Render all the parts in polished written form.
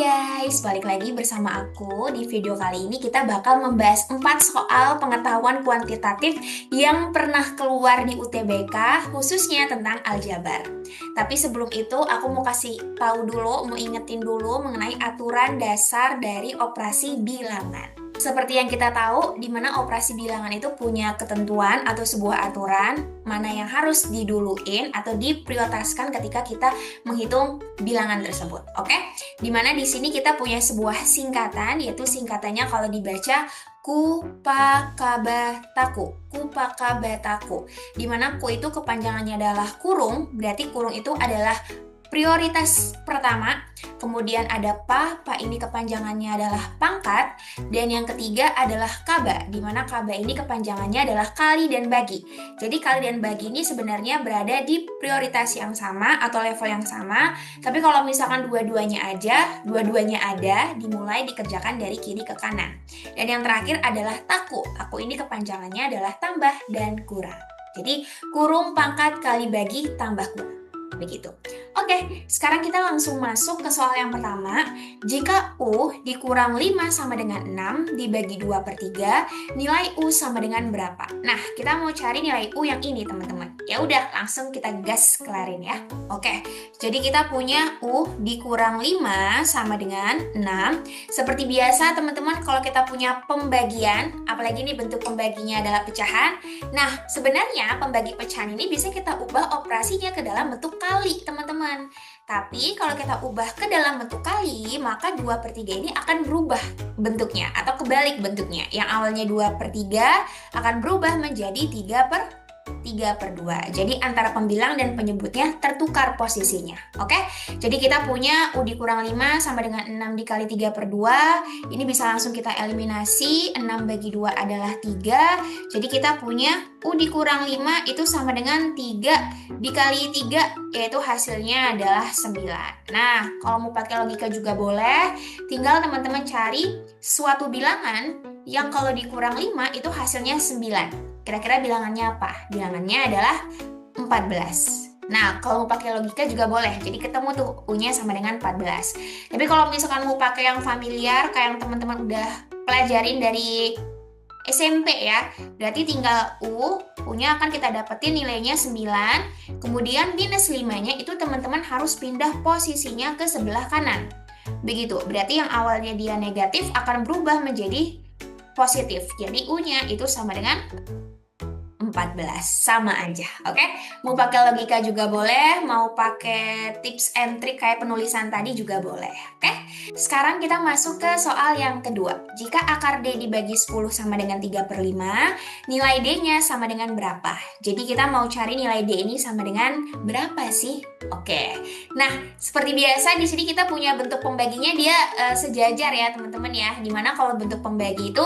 Guys, balik lagi bersama aku. Di video kali ini kita bakal membahas 4 soal pengetahuan kuantitatif yang pernah keluar di UTBK, khususnya tentang aljabar. Tapi sebelum itu aku mau kasih tahu dulu, mau ingetin dulu mengenai aturan dasar dari operasi bilangan. Seperti yang kita tahu, di mana operasi bilangan itu punya ketentuan atau sebuah aturan mana yang harus diduluin atau diprioritaskan ketika kita menghitung bilangan tersebut. Oke? Dimana di sini kita punya sebuah singkatan, yaitu singkatannya kalau dibaca Kupakabataku. Kupakabataku. Dimana ku itu kepanjangannya adalah kurung, berarti kurung itu adalah prioritas pertama. Kemudian ada pa ini kepanjangannya adalah pangkat, dan yang ketiga adalah kaba, di mana kaba ini kepanjangannya adalah kali dan bagi. Jadi kali dan bagi ini sebenarnya berada di prioritas yang sama atau level yang sama, tapi kalau misalkan dua-duanya ada, dimulai dikerjakan dari kiri ke kanan. Dan yang terakhir adalah taku. Taku ini kepanjangannya adalah tambah dan kurang. Jadi kurung pangkat kali bagi tambah kurang. Begitu. Oke, sekarang kita langsung masuk ke soal yang pertama. Jika U dikurang 5 sama dengan 6 dibagi 2/3, nilai U sama dengan berapa? Nah, kita mau cari nilai U yang ini, teman-teman. Ya udah, langsung kita gas kelarin ya. Oke, jadi kita punya U dikurang 5 sama dengan 6. Seperti biasa, teman-teman, kalau kita punya pembagian, apalagi ini bentuk pembaginya adalah pecahan. Nah, sebenarnya pembagi pecahan ini bisa kita ubah operasinya ke dalam bentuk kali, teman-teman. Tapi kalau kita ubah ke dalam bentuk kali, maka 2/3 ini akan berubah bentuknya atau kebalik bentuknya. Yang awalnya 2/3 akan berubah menjadi 3/2. Jadi antara pembilang dan penyebutnya tertukar posisinya. Oke? Jadi kita punya U dikurang 5 sama dengan 6 dikali 3/2. Ini bisa langsung kita eliminasi. 6 bagi 2 adalah 3. Jadi kita punya U dikurang 5 itu sama dengan 3 dikali 3, yaitu hasilnya adalah 9. Nah, kalau mau pakai logika juga boleh. Tinggal teman-teman cari suatu bilangan yang kalau dikurang 5 itu hasilnya 9. Kira-kira bilangannya apa? Bilangannya adalah 14. Nah, kalau mau pakai logika juga boleh. Jadi ketemu tuh U-nya sama dengan 14. Tapi kalau misalkan mau pakai yang familiar, kayak yang teman-teman udah pelajarin dari SMP ya, berarti tinggal U-nya akan kita dapetin nilainya 9, kemudian minus 5-nya itu teman-teman harus pindah posisinya ke sebelah kanan. Begitu, berarti yang awalnya dia negatif akan berubah menjadi positif. Jadi U-nya itu sama dengan 14, sama aja, oke? Mau pakai logika juga boleh, mau pakai tips and trick kayak penulisan tadi juga boleh, oke? Sekarang kita masuk ke soal yang kedua. Jika akar D dibagi 10 sama dengan 3/5, nilai D-nya sama dengan berapa? Jadi kita mau cari nilai D ini sama dengan berapa sih? Oke, nah seperti biasa di sini kita punya bentuk pembaginya dia sejajar ya teman-teman ya. Dimana kalau bentuk pembagi itu,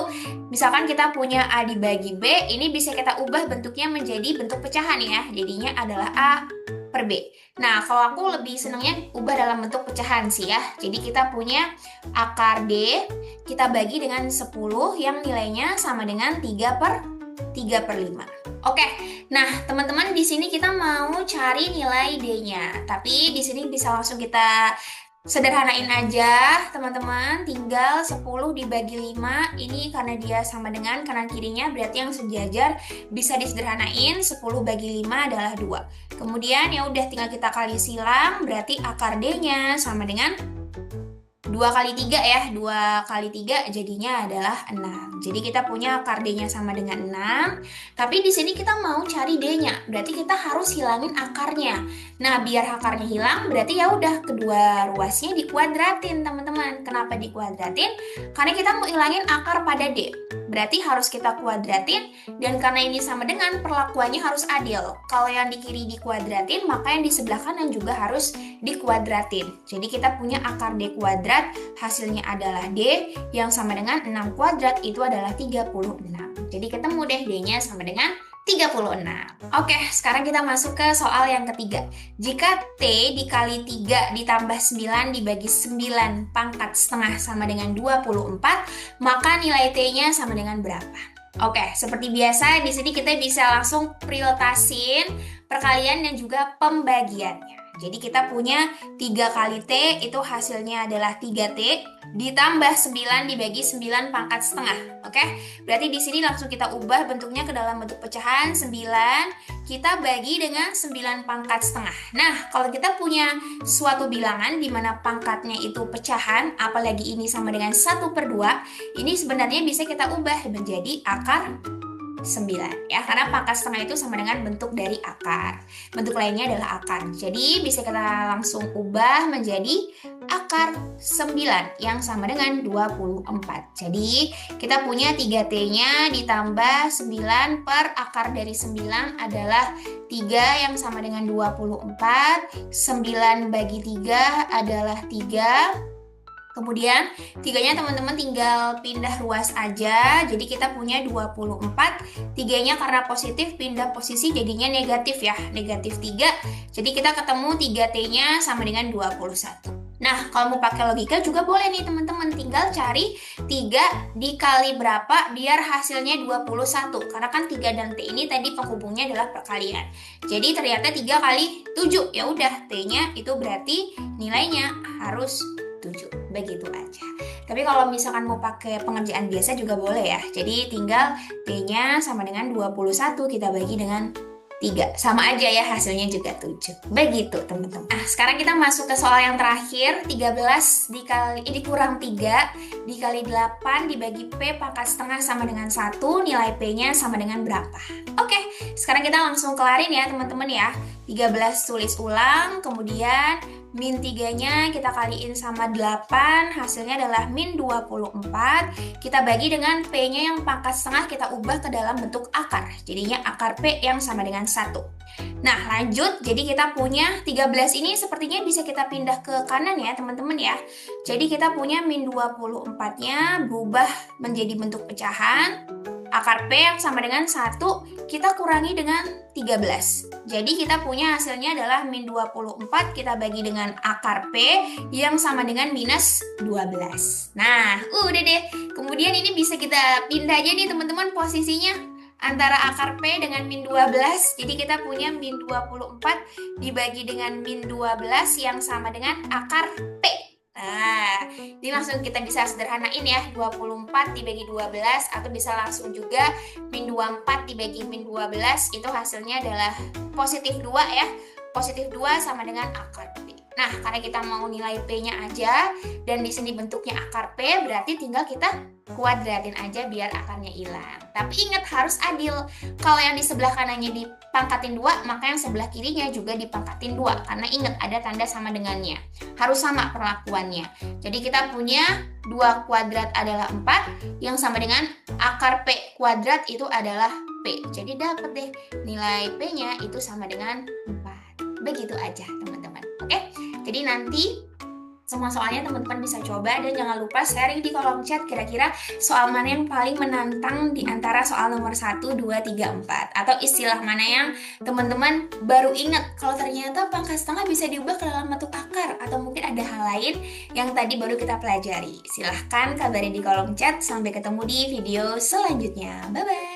misalkan kita punya A dibagi B, ini bisa kita ubah bentuknya menjadi bentuk pecahan ya. Jadinya adalah A/B. Nah, kalau aku lebih senangnya ubah dalam bentuk pecahan sih ya. Jadi kita punya akar D, kita bagi dengan 10 yang nilainya sama dengan 3/5. Oke, nah teman-teman di sini kita mau cari nilai D-nya. Tapi di sini bisa langsung kita sederhanain aja teman-teman, tinggal 10 dibagi 5, ini karena dia sama dengan kanan kirinya berarti yang sejajar, bisa disederhanain, 10 bagi 5 adalah 2. Kemudian ya udah tinggal kita kali silang, berarti akar D-nya sama dengan 2 kali 3 ya, 2 kali 3 jadinya adalah 6. Jadi kita punya akar D-nya sama dengan 6, tapi di sini kita mau cari D-nya, berarti kita harus hilangin akarnya. Nah, biar akarnya hilang, berarti ya udah kedua ruasnya dikuadratin, teman-teman. Kenapa dikuadratin? Karena kita mau hilangin akar pada D. Berarti harus kita kuadratin, dan karena ini sama dengan perlakuannya harus adil. Kalau yang di kiri dikuadratin, maka yang di sebelah kanan juga harus dikuadratin. Jadi kita punya akar D kuadrat, hasilnya adalah D, yang sama dengan 6 kuadrat itu adalah 36. Jadi ketemu deh D-nya sama dengan 36. Oke, sekarang kita masuk ke soal yang ketiga. Jika T dikali 3 ditambah 9 dibagi 9 pangkat setengah sama dengan 24, maka nilai T-nya sama dengan berapa? Oke, seperti biasa di sini kita bisa langsung prioritasin perkalian dan juga pembagiannya. Jadi kita punya 3 kali T itu hasilnya adalah 3T ditambah 9 dibagi 9 pangkat setengah. Oke? Berarti di sini langsung kita ubah bentuknya ke dalam bentuk pecahan 9 kita bagi dengan 9 pangkat setengah. Nah, kalau kita punya suatu bilangan di mana pangkatnya itu pecahan, apalagi ini sama dengan 1/2, ini sebenarnya bisa kita ubah menjadi akar 9 ya, karena pangkat setengah itu sama dengan bentuk dari akar. Bentuk lainnya adalah akar. Jadi bisa kita langsung ubah menjadi akar 9 yang sama dengan 24. Jadi kita punya 3T-nya ditambah 9 per akar dari 9 adalah 3 yang sama dengan 24. 9 bagi 3 adalah 3. Kemudian tiganya teman-teman tinggal pindah ruas aja. Jadi kita punya 24. Tiganya karena positif pindah posisi jadinya negatif ya. Negatif 3. Jadi kita ketemu 3T-nya sama dengan 21. Nah, kalau mau pakai logika juga boleh nih teman-teman. Tinggal cari 3 dikali berapa biar hasilnya 21. Karena kan 3 dan T ini tadi penghubungnya adalah perkalian. Jadi ternyata 3 kali 7. Ya udah, T-nya itu berarti nilainya harus 7. Begitu aja. Tapi kalau misalkan mau pakai pengerjaan biasa juga boleh ya. Jadi tinggal T-nya sama dengan 21 kita bagi dengan 3. Sama aja ya, hasilnya juga 7. Begitu teman-teman. Nah, sekarang kita masuk ke soal yang terakhir. 13 dikurang 3 dikali 8 dibagi P pangkat setengah sama dengan 1. Nilai P-nya sama dengan berapa? Oke, sekarang kita langsung kelarin ya teman-teman ya. 13 tulis ulang, kemudian min 3-nya kita kaliin sama 8, hasilnya adalah min 24. Kita bagi dengan P-nya yang pangkat setengah kita ubah ke dalam bentuk akar. Jadinya akar P yang sama dengan 1. Nah, lanjut. Jadi kita punya 13 ini sepertinya bisa kita pindah ke kanan ya teman-teman ya. Jadi kita punya min 24-nya berubah menjadi bentuk pecahan. Akar P yang sama dengan 1 kita kurangi dengan 13. Jadi kita punya hasilnya adalah min 24 kita bagi dengan akar P yang sama dengan minus 12. Nah, udah deh. Kemudian ini bisa kita pindah aja nih teman-teman posisinya antara akar P dengan min 12. Jadi kita punya min 24 dibagi dengan min 12 yang sama dengan akar P. Nah, ini langsung kita bisa sederhanain ya, 24 dibagi 12 atau bisa langsung juga min 24 dibagi min 12 itu hasilnya adalah positif 2 ya. Positif 2 sama dengan akar P. Nah, karena kita mau nilai P-nya aja dan di sini bentuknya akar P, berarti tinggal kita kuadratin aja biar akarnya hilang. Tapi ingat harus adil. Kalau yang di sebelah kanannya dipangkatin 2, maka yang sebelah kirinya juga dipangkatin 2. Karena ingat ada tanda sama dengannya. Harus sama perlakuannya. Jadi kita punya 2 kuadrat adalah 4, yang sama dengan akar P kuadrat itu adalah P. Jadi dapat deh nilai P-nya itu sama dengan 4. Begitu aja teman-teman. Oke? Jadi nanti semua soalnya teman-teman bisa coba dan jangan lupa sharing di kolom chat kira-kira soal mana yang paling menantang di antara soal nomor 1, 2, 3, 4 atau istilah mana yang teman-teman baru ingat kalau ternyata pangkat setengah bisa diubah ke dalam bentuk akar atau mungkin ada hal lain yang tadi baru kita pelajari. Silahkan kabarin di kolom chat. Sampai ketemu di video selanjutnya. Bye-bye.